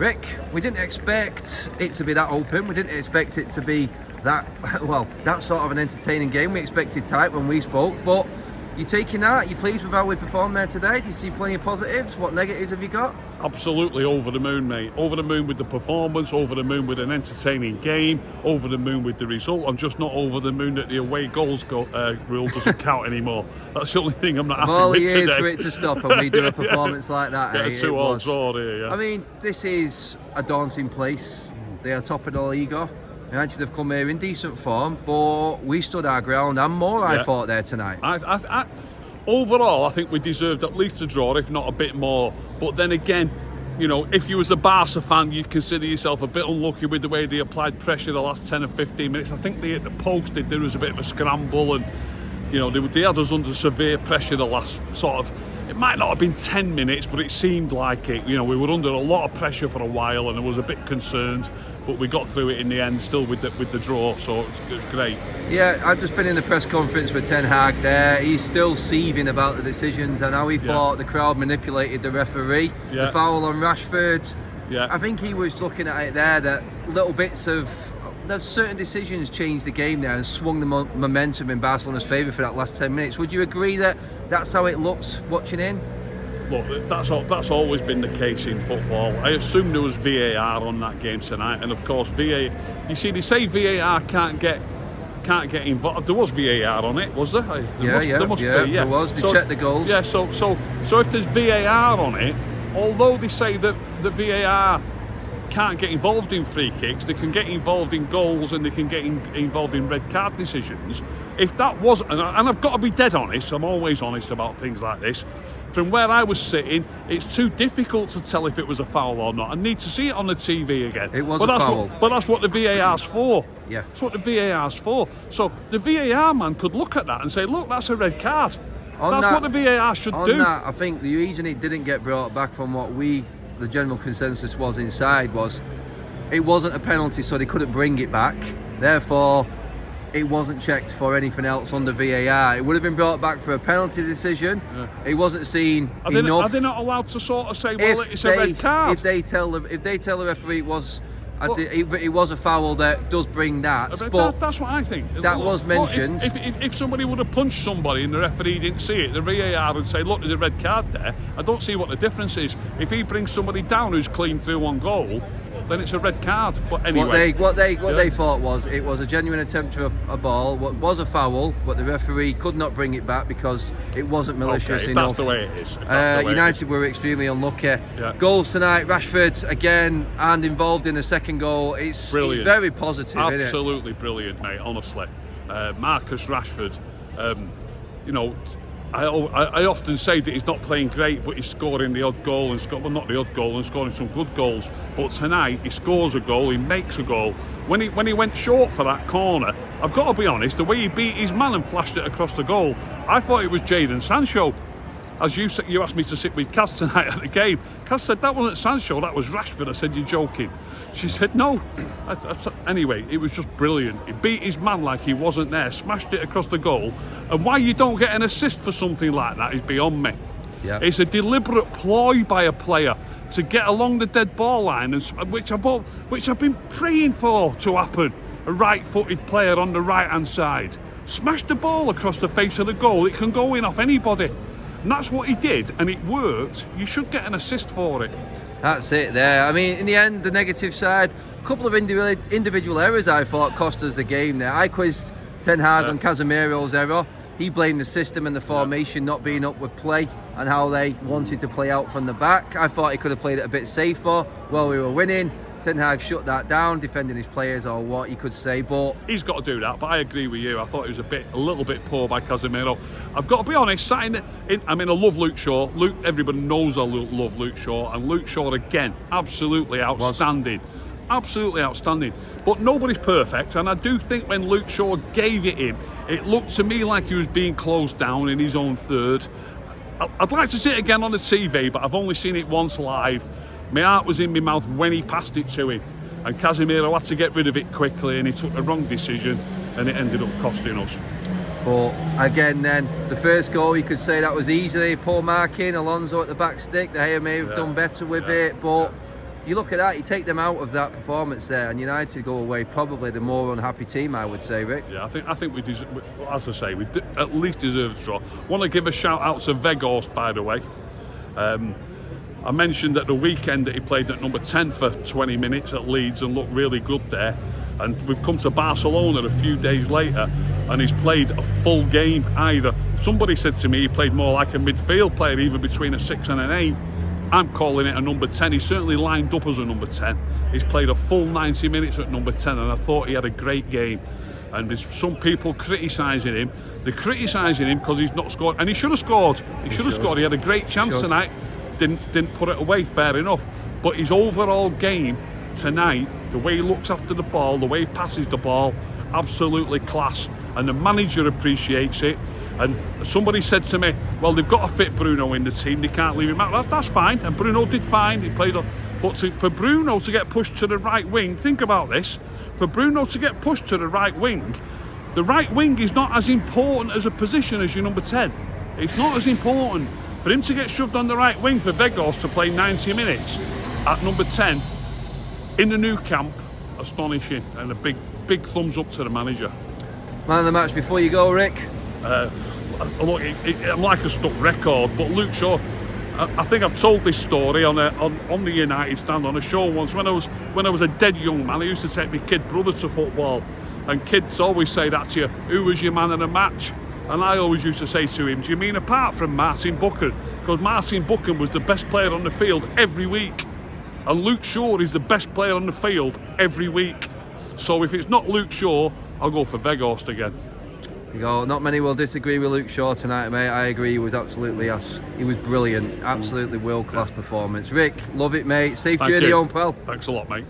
Rick, we didn't expect it to be that open. We didn't expect it to be that, well, that sort of an entertaining game. We expected tight when we spoke, but you're taking that. You're pleased with how we performed there today? Do you see plenty of positives? What negatives have you got? Absolutely over the moon, mate. Over the moon with the performance, over the moon with an entertaining game, over the moon with the result. I'm just not over the moon that the away goals rule doesn't count anymore. That's the only thing I'm not happy all with the years today. for it to stop and we do a performance like that. Yeah, 2-all draw here, yeah. I mean, this is a daunting place. They are top of the league. United have come here in decent form, but we stood our ground and more, I thought, there tonight. Overall, I think we deserved at least a draw, if not a bit more. But then again, you know, if you was a Barca fan, you'd consider yourself a bit unlucky with the way they applied pressure the last 10 or 15 minutes. I think they hit the post, there was a bit of a scramble, and, you know, they had us under severe pressure the last sort of, it might not have been 10 minutes, but it seemed like it. You know, we were under a lot of pressure for a while, and I was a bit concerned, but we got through it in the end, still with the draw, so it was great. Yeah, I've just been in the press conference with Ten Hag there. He's still seething about the decisions and how he thought the crowd manipulated the referee. The foul on Rashford. I think he was looking at it there that little bits of certain decisions changed the game there and swung the momentum in Barcelona's favour for that last 10 minutes. Would you agree that that's how it looks watching in? Look, that's always been the case in football. I assume there was VAR on that game tonight, and of course VAR. You see, they say VAR can't get involved. There was VAR on it, was there? There must be. There was. They checked the goals. Yeah. So if there's VAR on it, although they say that the VAR can't get involved in free kicks, they can get involved in goals and they can get involved in red card decisions. If that was, and I've got to be dead honest, I'm always honest about things like this, from where I was sitting, it's too difficult to tell if it was a foul or not. I need to see it on the TV again. It was a foul. But that's what the VAR's for. Yeah. That's what the VAR's for. So the VAR man could look at that and say, look, that's a red card. That's what the VAR should do. On that, I think the reason it didn't get brought back from what the general consensus was inside was it wasn't a penalty, so they couldn't bring it back. Therefore, it wasn't checked for anything else under VAR. It would have been brought back for a penalty decision. It wasn't seen enough. Are they not allowed to sort of say, well, it's a red card? If they tell the referee it was a foul that does bring that. But that's what I think. That was mentioned. If somebody would have punched somebody and the referee didn't see it, the VAR would say, look, there's a red card there. I don't see what the difference is. If he brings somebody down who's clean through on goal, then it's a red card. But anyway, what they thought was it was a genuine attempt for a ball. What was a foul, but the referee could not bring it back because it wasn't malicious enough. That's the way it is. United were extremely unlucky. Goals tonight, Rashford again and involved in the second goal. It's very positive. Absolutely brilliant, mate. Honestly, Marcus Rashford. You know, I often say that he's not playing great, but he's scoring the odd goal and not the odd goal and scoring some good goals. But tonight he scores a goal, he makes a goal. When he went short for that corner, I've got to be honest, the way he beat his man and flashed it across the goal, I thought it was Jadon Sancho. As you asked me to sit with Kaz tonight at the game, Kaz said that wasn't Sancho, that was Rashford. I said, you're joking. She said no. Anyway, it was just brilliant. He beat his man like he wasn't there, smashed it across the goal, and why you don't get an assist for something like that is beyond me. It's a deliberate ploy by a player to get along the dead ball line, which I've been praying for to happen. A right-footed player on the right-hand side smashed the ball across the face of the goal. It can go in off anybody, and that's what he did, and it worked. You should get an assist for it. That's it there. I mean, in the end, the negative side, a couple of individual errors I thought cost us the game there. I quizzed Ten Hag on Casemiro's error. He blamed the system and the formation not being up with play and how they wanted to play out from the back. I thought he could have played it a bit safer while we were winning. Ten Hag shut that down, defending his players or what you could say, but he's got to do that. But I agree with you. I thought it was a little bit poor by Casemiro. I've got to be honest. I love Luke Shaw. Everybody knows I love Luke Shaw, and Luke Shaw again, absolutely outstanding, absolutely outstanding. But nobody's perfect, and I do think when Luke Shaw gave it him, it looked to me like he was being closed down in his own third. I'd like to see it again on the TV, but I've only seen it once live. My heart was in my mouth when he passed it to him, and Casemiro had to get rid of it quickly, and he took the wrong decision, and it ended up costing us. But again, then the first goal, you could say that was easily poor marking. Alonso at the back stick. De Gea may have done better with it, but you look at that, you take them out of that performance there, and United go away probably the more unhappy team, I would say, Rick. Yeah, I think we deserve, as I say, at least deserve a draw. Want to give a shout out to WEGHORST, by the way. I mentioned at the weekend that he played at number 10 for 20 minutes at Leeds and looked really good there. And we've come to Barcelona a few days later, and he's played a full game either. Somebody said to me he played more like a midfield player, even between a 6 and an 8. I'm calling it a number 10. He's certainly lined up as a number 10. He's played a full 90 minutes at number 10, and I thought he had a great game. And there's some people criticising him. They're criticising him because he's not scored, and he should have scored. He should have scored. He had a great chance tonight. Didn't put it away. Fair enough. But his overall game tonight, the way he looks after the ball, the way he passes the ball, absolutely class. And the manager appreciates it. And somebody said to me, well, they've got to fit Bruno in the team, they can't leave him out. That's fine, and Bruno did fine. He played, but for Bruno to get pushed to the right wing, think about this. For Bruno to get pushed to the right wing is not as important as a position as your number 10. It's not as important. For him to get shoved on the right wing for WEGHORST to play 90 minutes at number 10 in the new camp, astonishing, and a big thumbs up to the manager. Man of the match before you go, Rick. Look, I'm like a stuck record, but Luke Shaw, I think I've told this story on the United stand on a show once. When I was a dead young man, I used to take my kid brother to football, and kids always say that to you, who was your man of the match? And I always used to say to him, do you mean apart from Martin Buchan? Because Martin Buchan was the best player on the field every week, and Luke Shaw is the best player on the field every week. So if it's not Luke Shaw, I'll go for WEGHORST again. You go. Not many will disagree with Luke Shaw tonight, mate. I agree. He was brilliant. Absolutely world-class performance. Rick, love it, mate. Safe journey home, pal. Thanks a lot, mate.